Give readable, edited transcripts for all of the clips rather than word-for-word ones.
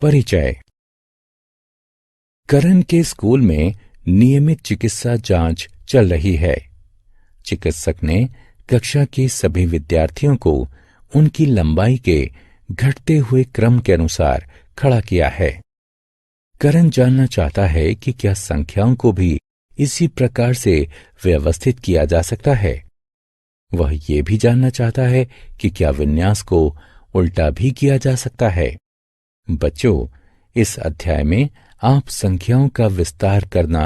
परिचय। करण के स्कूल में नियमित चिकित्सा जांच चल रही है। चिकित्सक ने कक्षा के सभी विद्यार्थियों को उनकी लंबाई के घटते हुए क्रम के अनुसार खड़ा किया है। करण जानना चाहता है कि क्या संख्याओं को भी इसी प्रकार से व्यवस्थित किया जा सकता है। वह ये भी जानना चाहता है कि क्या विन्यास को उल्टा भी किया जा सकता है। बच्चों, इस अध्याय में आप संख्याओं का विस्तार करना,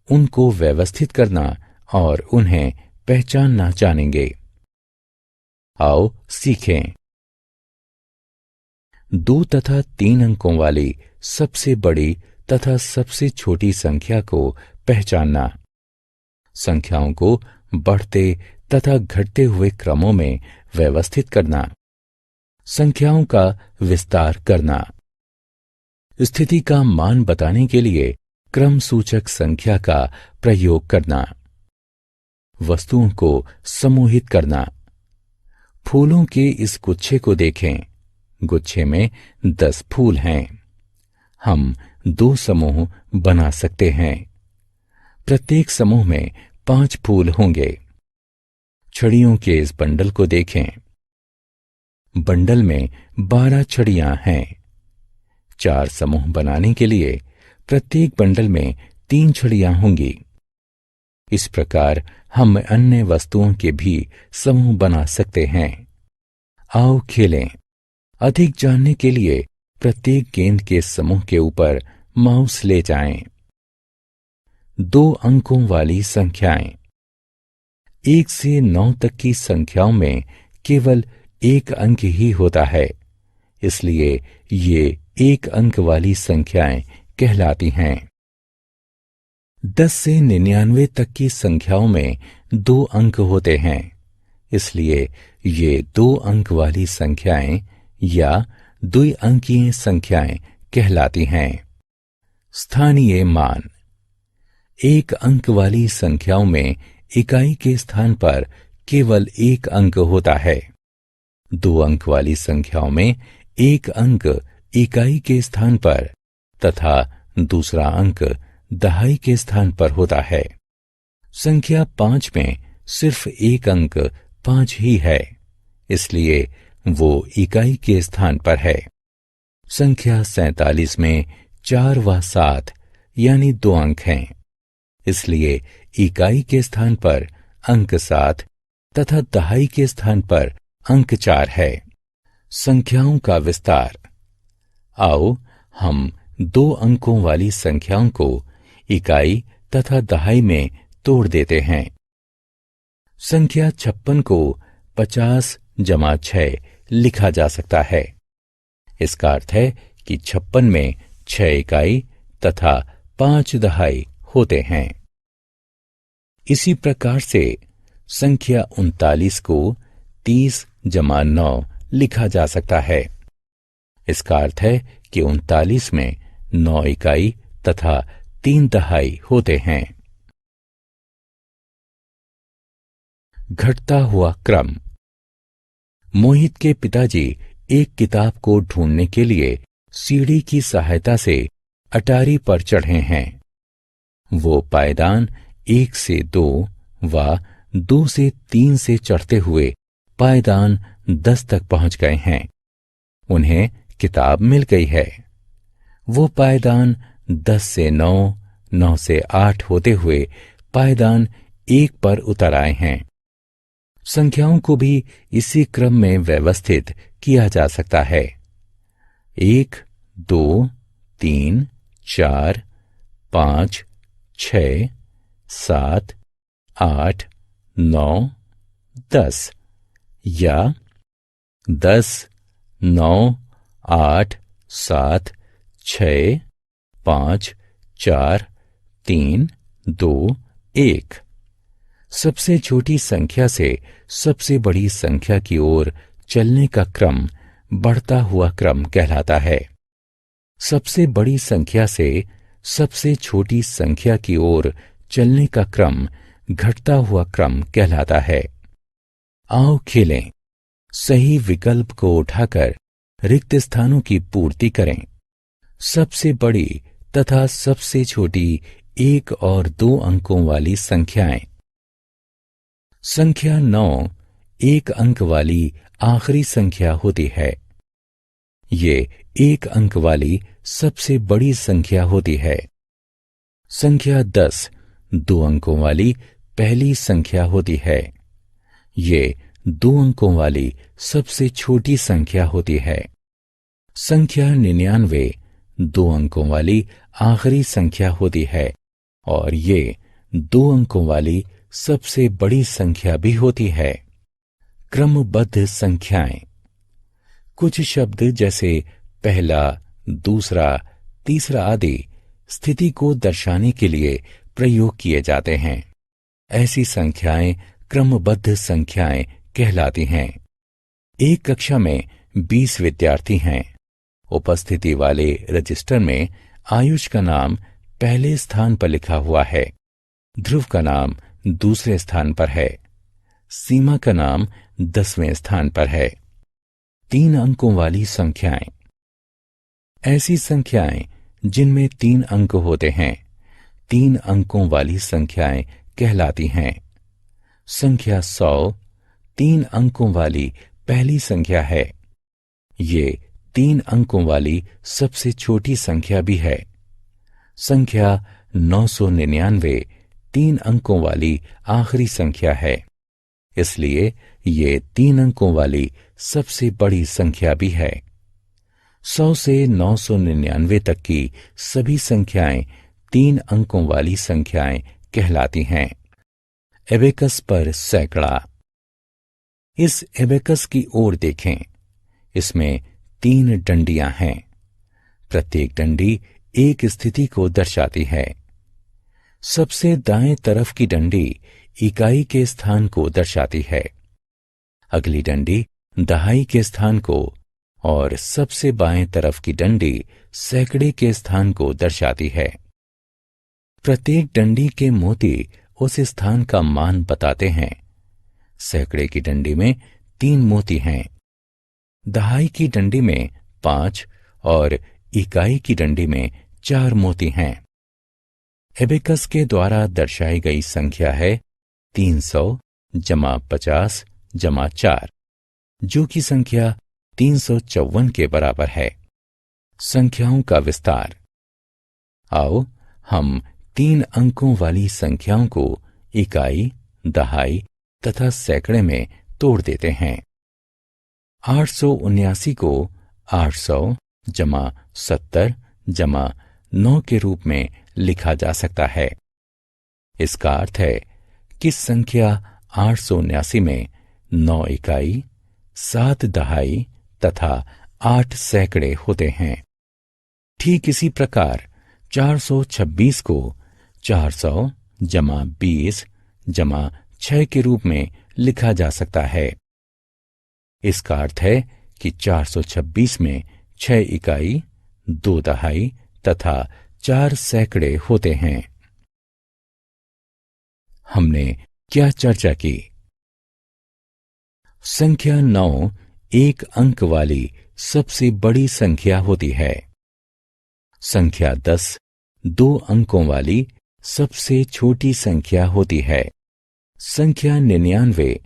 उनको व्यवस्थित करना और उन्हें पहचानना जानेंगे। आओ सीखें। 2 तथा 3 अंकों वाली सबसे बड़ी तथा सबसे छोटी संख्या को पहचानना। संख्याओं को बढ़ते तथा घटते हुए क्रमों में व्यवस्थित करना। संख्याओं का विस्तार करना। स्थिति का मान बताने के लिए क्रम सूचक संख्या का प्रयोग करना। वस्तुओं को समूहित करना। फूलों के इस गुच्छे को देखें। गुच्छे में 10 फूल हैं। हम 2 समूह बना सकते हैं। प्रत्येक समूह में 5 फूल होंगे। छड़ियों के इस बंडल को देखें। बंडल में 12 छड़ियां हैं। 4 समूह बनाने के लिए प्रत्येक बंडल में 3 छड़ियां होंगी। इस प्रकार हम अन्य वस्तुओं के भी समूह बना सकते हैं। आओ खेलें। अधिक जानने के लिए प्रत्येक गेंद के समूह के ऊपर माउस ले जाएं। 2 अंकों वाली संख्याएं। 1 से 9 तक की संख्याओं में केवल 1 अंक ही होता है, इसलिए ये 1 अंक वाली संख्याएं कहलाती हैं। 10 से 99 तक की संख्याओं में 2 अंक होते हैं, इसलिए ये 2 अंक वाली संख्याएं या द्विअंकीय संख्याएं कहलाती हैं। स्थानीय मान। 1 अंक वाली संख्याओं में इकाई के स्थान पर केवल 1 अंक होता है। 2 अंक वाली संख्याओं में 1 अंक इकाई के स्थान पर तथा दूसरा अंक दहाई के स्थान पर होता है। संख्या 5 में सिर्फ 1 अंक 5 ही है, इसलिए वो इकाई के स्थान पर है। संख्या 47 में 4 व 7 यानी 2 अंक हैं, इसलिए इकाई के स्थान पर अंक 7 तथा दहाई के स्थान पर अंक 4 है। संख्याओं का विस्तार। आओ हम 2 अंकों वाली संख्याओं को इकाई तथा दहाई में तोड़ देते हैं। संख्या 56 को 50 + 6 लिखा जा सकता है। इसका अर्थ है कि 56 में 6 इकाई तथा 5 दहाई होते हैं। इसी प्रकार से संख्या 39 को 30 + 9 लिखा जा सकता है। इसका अर्थ है कि 39 में 9 इकाई तथा 3 दहाई होते हैं। घटता हुआ क्रम। मोहित के पिताजी एक किताब को ढूंढने के लिए सीढ़ी की सहायता से अटारी पर चढ़े हैं। वो पायदान 1 से 2 व 2 से 3 से चढ़ते हुए पायदान 10 तक पहुंच गए हैं। उन्हें किताब मिल गई है। वो पायदान 10 से 9, 9 से 8 होते हुए पायदान 1 पर उतर आए हैं। संख्याओं को भी इसी क्रम में व्यवस्थित किया जा सकता है। 1, 2, 3, 4, 5, 6, 7, 8, 9, 10 या 10, 9, 8, 7, 6, 5, 4, 3, 2, 1। सबसे छोटी संख्या से सबसे बड़ी संख्या की ओर चलने का क्रम बढ़ता हुआ क्रम कहलाता है। सबसे बड़ी संख्या से सबसे छोटी संख्या की ओर चलने का क्रम घटता हुआ क्रम कहलाता है। आओ खेलें। सही विकल्प को उठाकर रिक्त स्थानों की पूर्ति करें। सबसे बड़ी तथा सबसे छोटी 1 और 2 अंकों वाली संख्याएं। संख्या 9 1 अंक वाली आखिरी संख्या होती है। ये 1 अंक वाली सबसे बड़ी संख्या होती है। संख्या 10 2 अंकों वाली पहली संख्या होती है। ये 2 अंकों वाली सबसे छोटी संख्या होती है। संख्या 99 2 अंकों वाली आखिरी संख्या होती है और ये 2 अंकों वाली सबसे बड़ी संख्या भी होती है। क्रमबद्ध संख्याएं। कुछ शब्द जैसे पहला, दूसरा, तीसरा आदि स्थिति को दर्शाने के लिए प्रयोग किए जाते हैं। ऐसी संख्याएं क्रमबद्ध संख्याएं कहलाती हैं। एक कक्षा में 20 विद्यार्थी हैं। उपस्थिति वाले रजिस्टर में आयुष का नाम पहले स्थान पर लिखा हुआ है, ध्रुव का नाम दूसरे स्थान पर है, सीमा का नाम 10वें स्थान पर है। 3 अंकों वाली संख्याएं। ऐसी संख्याएं जिनमें 3 अंक होते हैं 3 अंकों वाली संख्याएं कहलाती हैं। संख्या 100 3 अंकों वाली पहली संख्या है। ये 3 अंकों वाली सबसे छोटी संख्या भी है। संख्या 999 3 अंकों वाली आखिरी संख्या है, इसलिए ये 3 अंकों वाली सबसे बड़ी संख्या भी है। 100 से 999 तक की सभी संख्याएं 3 अंकों वाली संख्याएं कहलाती हैं। एबेकस पर सैकड़ा। इस एबेकस की ओर देखें। इसमें 3 डंडियां हैं। प्रत्येक डंडी एक स्थिति को दर्शाती है। सबसे दाएं तरफ की डंडी इकाई के स्थान को दर्शाती है। अगली डंडी दहाई के स्थान को और सबसे बाएं तरफ की डंडी सैकड़े के स्थान को दर्शाती है। प्रत्येक डंडी के मोती उस स्थान का मान बताते हैं। सैकड़े की डंडी में 3 मोती हैं, दहाई की डंडी में 5 और इकाई की डंडी में 4 मोती हैं। एबेकस के द्वारा दर्शाई गई संख्या है 300 जमा 50 जमा 4, जो कि संख्या 354 के बराबर है। संख्याओं का विस्तार। आओ हम 3 अंकों वाली संख्याओं को इकाई, दहाई तथा सैकड़े में तोड़ देते हैं। 879 को 800 जमा 70 जमा 9 के रूप में लिखा जा सकता है। इसका अर्थ है कि संख्या 879 में 9 इकाई, 7 दहाई तथा 8 सैकड़े होते हैं। ठीक इसी प्रकार 426 को 400 जमा 20 जमा 6 के रूप में लिखा जा सकता है। इसका अर्थ है कि 426 में 6 इकाई, 2 दहाई तथा 4 सैकड़े होते हैं। हमने क्या चर्चा की? संख्या 9 1 अंक वाली सबसे बड़ी संख्या होती है। संख्या 10 2 अंकों वाली सबसे छोटी संख्या होती है। संख्या 99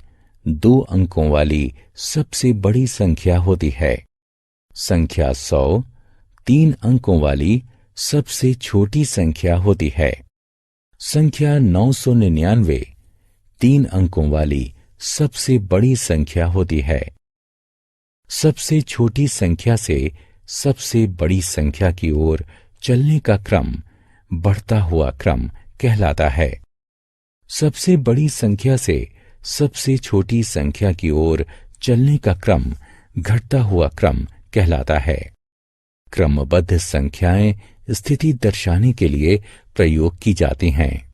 2 अंकों वाली सबसे बड़ी संख्या होती है। संख्या 100 3 अंकों वाली सबसे छोटी संख्या होती है। संख्या 999 3 अंकों वाली सबसे बड़ी संख्या होती है। सबसे छोटी संख्या से सबसे बड़ी संख्या की ओर चलने का क्रम बढ़ता हुआ क्रम कहलाता है। सबसे बड़ी संख्या से सबसे छोटी संख्या की ओर चलने का क्रम घटता हुआ क्रम कहलाता है। क्रमबद्ध संख्याएं स्थिति दर्शाने के लिए प्रयोग की जाती हैं।